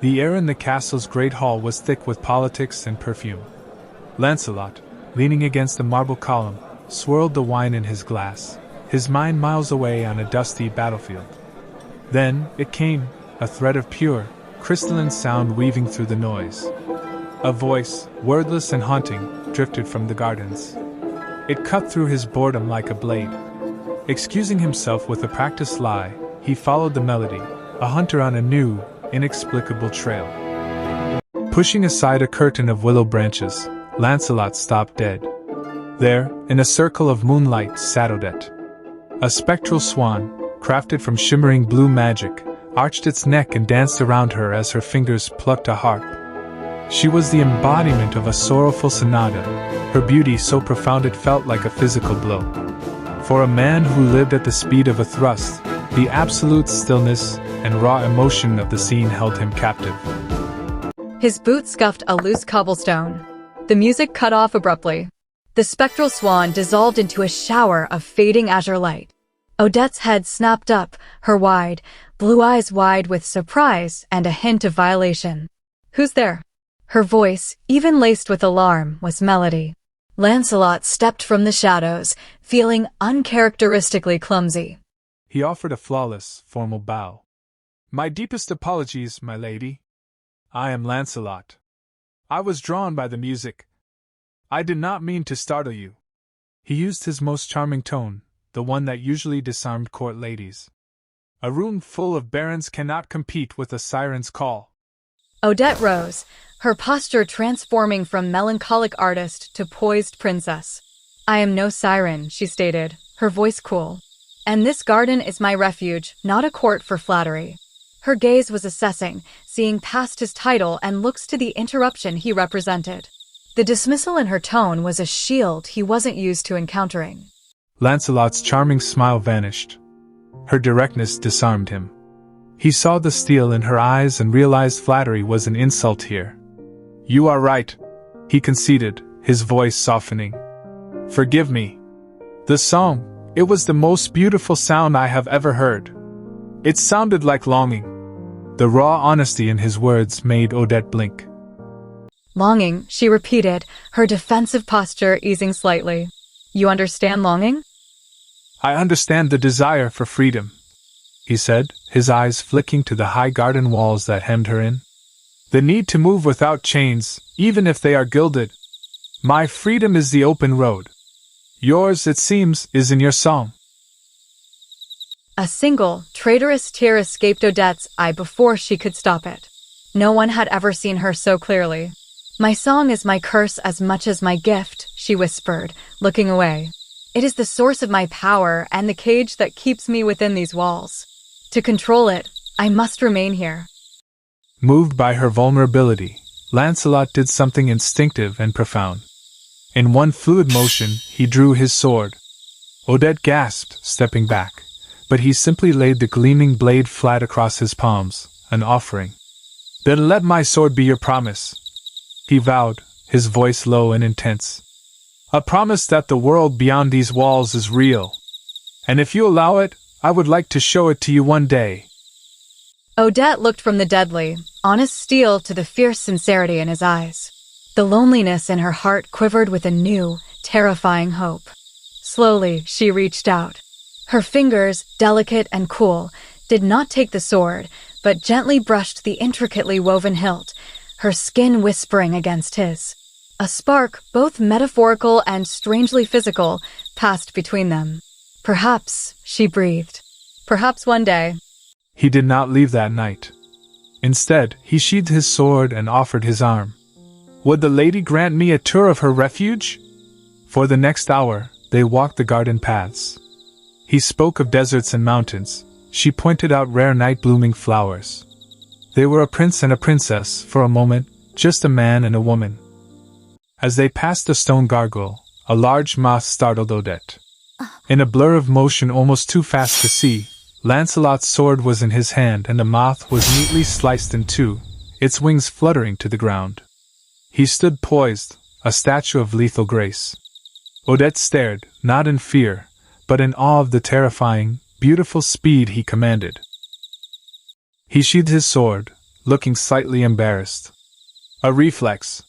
The air in the castle's great hall was thick with politics and perfume. Lancelot, leaning against the marble column, swirled the wine in his glass, his mind miles away on a dusty battlefield. Then it came, a thread of pure, crystalline sound weaving through the noise. A voice, wordless and haunting, drifted from the gardens. It cut through his boredom like a blade. Excusing himself with a practiced lie, he followed the melody, a hunter on a new, inexplicable trail. Pushing aside a curtain of willow branches, Lancelot stopped dead. There, in a circle of moonlight, sat Odette. A spectral swan, crafted from shimmering blue magic, arched its neck and danced around her as her fingers plucked a harp. She was the embodiment of a sorrowful sonata, her beauty so profound it felt like a physical blow. For a man who lived at the speed of a thrust, the absolute stillness and raw emotion of the scene held him captive. His boot scuffed a loose cobblestone. The music cut off abruptly. The spectral swan dissolved into a shower of fading azure light. Odette's head snapped up, her wide, blue eyes wide with surprise and a hint of violation. "Who's there?" Her voice, even laced with alarm, was melody. Lancelot stepped from the shadows, feeling uncharacteristically clumsy. He offered a flawless, formal bow. "My deepest apologies, my lady. I am Lancelot. I was drawn by the music. I did not mean to startle you." He used his most charming tone, the one that usually disarmed court ladies. "A room full of barons cannot compete with a siren's call." Odette rose, her posture transforming from melancholic artist to poised princess. "I am no siren," she stated, her voice cool. "And this garden is my refuge, not a court for flattery." Her gaze was assessing, seeing past his title and looks to the interruption he represented. The dismissal in her tone was a shield he wasn't used to encountering. Lancelot's charming smile vanished. Her directness disarmed him. He saw the steel in her eyes and realized flattery was an insult here. "You are right," he conceded, his voice softening. "Forgive me. The song, it was the most beautiful sound I have ever heard. It sounded like longing." The raw honesty in his words made Odette blink. "Longing," she repeated, her defensive posture easing slightly. "You understand longing?" "I understand the desire for freedom," he said, his eyes flicking to the high garden walls that hemmed her in. "The need to move without chains, even if they are gilded. My freedom is the open road. Yours, it seems, is in your song." A single, traitorous tear escaped Odette's eye before she could stop it. No one had ever seen her so clearly. "My song is my curse as much as my gift," she whispered, looking away. "It is the source of my power and the cage that keeps me within these walls. To control it, I must remain here." Moved by her vulnerability, Lancelot did something instinctive and profound. In one fluid motion, he drew his sword. Odette gasped, stepping back, but he simply laid the gleaming blade flat across his palms, an offering. "Then let my sword be your promise," he vowed, his voice low and intense. "A promise that the world beyond these walls is real. And if you allow it, I would like to show it to you one day." Odette looked from the deadly, honest steel to the fierce sincerity in his eyes. The loneliness in her heart quivered with a new, terrifying hope. Slowly, she reached out. Her fingers, delicate and cool, did not take the sword, but gently brushed the intricately woven hilt, her skin whispering against his. A spark, both metaphorical and strangely physical, passed between them. "Perhaps," she breathed. "Perhaps one day." He did not leave that night. Instead, he sheathed his sword and offered his arm. Would the lady grant me a tour of her refuge? For the next hour, they walked the garden paths. He spoke of deserts and mountains. She pointed out rare night-blooming flowers. They were a prince and a princess, for a moment, just a man and a woman. As they passed a stone gargoyle, a large moth startled Odette. In a blur of motion almost too fast to see, Lancelot's sword was in his hand and the moth was neatly sliced in two, its wings fluttering to the ground. He stood poised, a statue of lethal grace. Odette stared, not in fear, but in awe of the terrifying, beautiful speed he commanded. He sheathed his sword, looking slightly embarrassed. A reflex.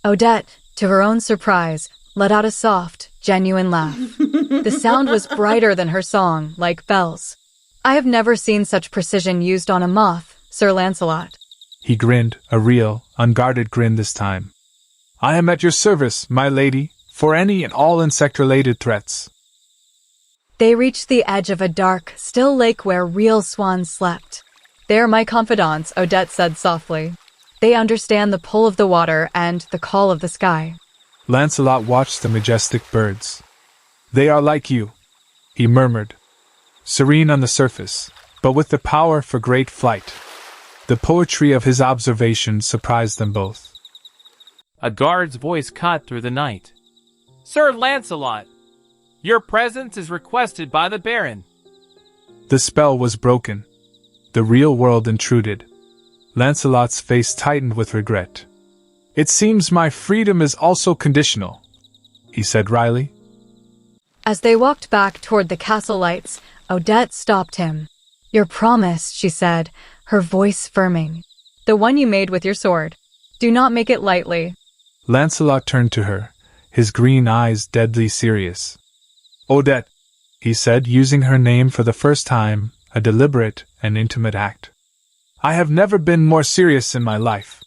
Odette, to her own surprise, let out a soft, genuine laugh. The sound was brighter than her song, like bells. I have never seen such precision used on a moth, Sir Lancelot. He grinned, a real, unguarded grin this time. I am at your service, my lady, for any and all insect-related threats. They reached the edge of a dark, still lake where real swans slept. They're my confidants, Odette said softly. They understand the pull of the water and the call of the sky. Lancelot watched the majestic birds. They are like you, he murmured. Serene on the surface, but with the power for great flight. The poetry of his observation surprised them both. A guard's voice caught through the night. Sir Lancelot, your presence is requested by the Baron. The spell was broken. The real world intruded. Lancelot's face tightened with regret. It seems my freedom is also conditional, he said wryly. As they walked back toward the castle lights, Odette stopped him. Your promise, she said, her voice firming. The one you made with your sword. Do not make it lightly. Lancelot turned to her, his green eyes deadly serious. Odette, he said, using her name for the first time, a deliberate and intimate act. I have never been more serious in my life.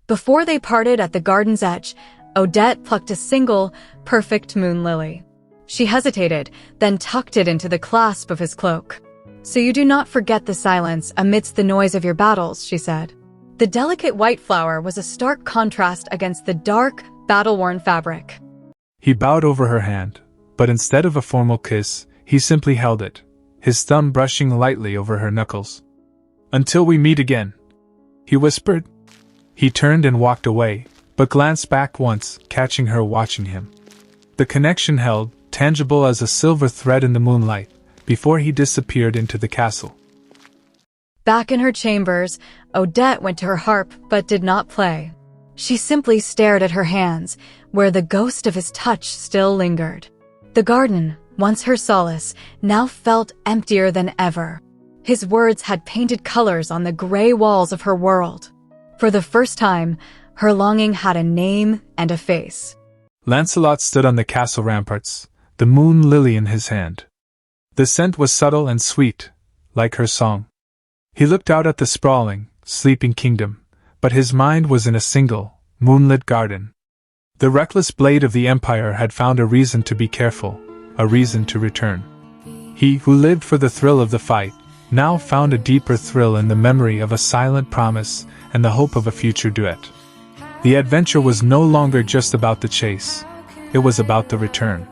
Before they parted at the garden's edge, Odette plucked a single, perfect moon lily. She hesitated, then tucked it into the clasp of his cloak. So you do not forget the silence amidst the noise of your battles, she said. The delicate white flower was a stark contrast against the dark, battle-worn fabric. He bowed over her hand, but instead of a formal kiss, he simply held it, his thumb brushing lightly over her knuckles. Until we meet again, he whispered. He turned and walked away, but glanced back once, catching her watching him. The connection held, tangible as a silver thread in the moonlight, before he disappeared into the castle. Back in her chambers, Odette went to her harp but did not play. She simply stared at her hands, where the ghost of his touch still lingered. The garden, once her solace, now felt emptier than ever. His words had painted colors on the gray walls of her world. For the first time, her longing had a name and a face. Lancelot stood on the castle ramparts, the moon lily in his hand. The scent was subtle and sweet, like her song. He looked out at the sprawling, sleeping kingdom, but his mind was in a single, moonlit garden. The reckless blade of the Empire had found a reason to be careful, a reason to return. He who lived for the thrill of the fight, now found a deeper thrill in the memory of a silent promise and the hope of a future duet. The adventure was no longer just about the chase, it was about the return.